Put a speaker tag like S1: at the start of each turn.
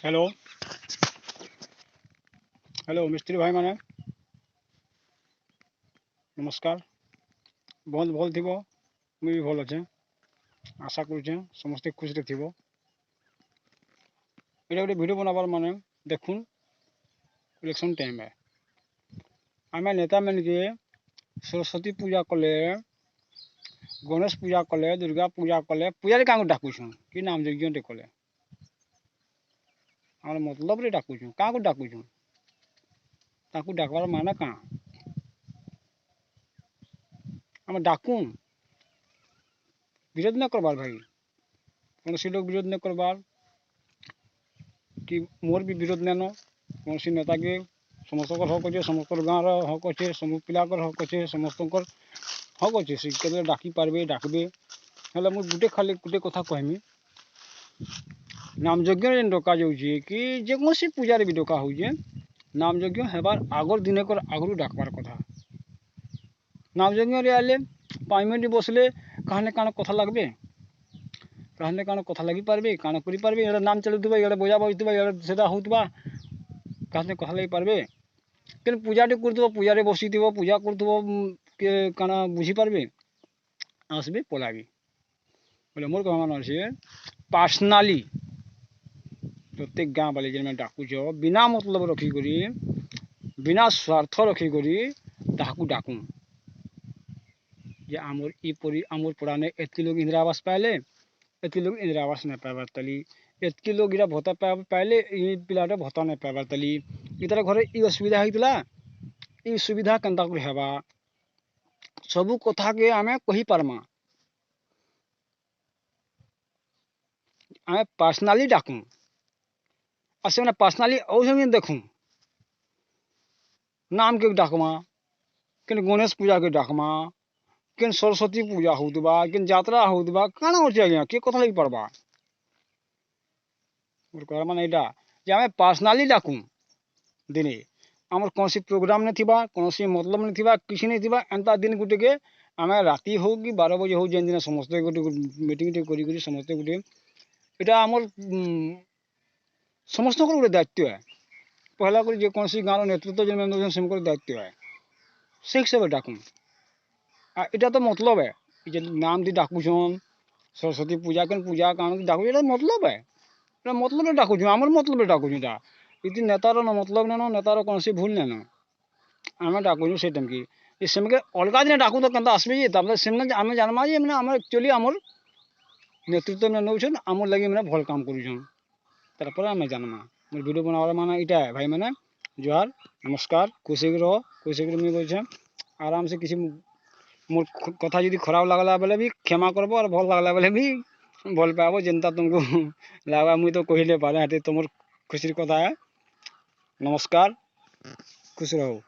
S1: Hello hello मिस्त्री भाई मैंने नमस्कार। बहुत भल थी मुझे भी भल अच्छे आशा करुचे समस्ते खुश रे थी। ये गोटे भिड बनाबार माने देखुन इलेक्शन टाइम है आम नेता मन के सरस्वती पूजा कले गणेश पूजा कले दुर्गा पूजा कले पूजा क्या डाकुछुँ कि नाम यज्ञ कले आम मतलब रे डाकुछुँ क्या डाकुछुँ ताकू डाकबार माने क्या आम डाकू विरोध न करबार भाई कौन सी लोग विरोध न करबार कि मोर भी विरोध नेन कौन सी नेता के समस्त हक अच्छे समस्त गाँव हक अच्छे सब पिला हक अच्छे समस्त हक अच्छे से के डाकी पार्बे डाकबे हेल्ला मुझे गोटे खाली गोटे कथा कहमी नाम यज्ञ डका जाऊे कि जेकोसी पूजा भी डका हो नाम यज्ञ हेबार आगर दिन आगु डाकबार कथा नाम यज्ञ आले 5 मिनट बसले कहने काण कथा लगबे कहने काण कथा लगी पार्बे काण करि पार्बे इड़ा नाम चलुवा इड़ा बजा बजुवा इड़ा सेदा होउतबा कहने कथा लगी पार्बे कि पूजाटे करथबो पूजारे बसिथबो पूजा करथबो के काण बुझी पार्बे आसबे पलाबी बोले मोर कह मान अच्छे पर्सनाली प्रत्येक गाँव वाले जेन डाकुच बिना मतलब रखिक बिना स्वार्थ रखिक ताकू डाकू जे आमर पड़ाने एतकी लोग इंदिरा आवास पाइले एतकी लोग इंदिरा आवास नहीं पाइबार तली एतकी लोग इरा भत्ता पाइले पिलाटे भत्ता नहीं पाइबार तली इतार घर ई असुविधा होता ई सुविधा केन्ता हेबा सबू कथा के आमे कही पारमा आमे पर्सनाली डाकू आसे पर्सनाली औ देखूँ नाम के डाकमा कि गणेश पूजा के डाकमा कि सरस्वती पूजा होता कि यात्रा होता काण अच्छे आज्ञा किए कथा लगी पड़वा कह मान यहाँ आम पर्सनाली डाकू दिने आमर कौन प्रोग्राम नहीं थिबा कौन मतलब नहीं थिबा किसी नहीं थिबा एंता दिन गुटे के आम राति हो कि 12 बजे हो जेन दिन समस्ते गोटे मीटिंग करी समस्ते गोटे यहाँ आमर समस्त गोटे दायित्व है पहला कर जेकोसी गाँव नेतृत्व जेन से दायित्व है से हिसाब से डाकू इटा तो मतलब है जे नाम दी डाकुछन सरस्वती पूजा के पूजा कारण डाकू मतलब है मतलब डाकुछ आमर मतलब डाकुछ इति नेतार मतलब न नेतार कौन भूल न आम डाकुछ से टाइम की सेम के अलग दिन डाकू तो क्या आसबे सेम आम जानमा जे मैंने एक्चुअली आमर नेतृत्व में नौन आमर लगे मैंने भल काम करुन तारपर आम जानमा मोर भिडियो बनाबार माना इटा है भाई मैंने जोहार नमस्कार खुशी रहो खुशी मुझे आराम से किसी मोर कथा यदि खराब लगला बेले भी क्षमा करब और भल लगला बेले भी भल पाब जेनता तुमको लगा मुझे तो कहले पारे तुम खुशी कथा है नमस्कार खुश रहो।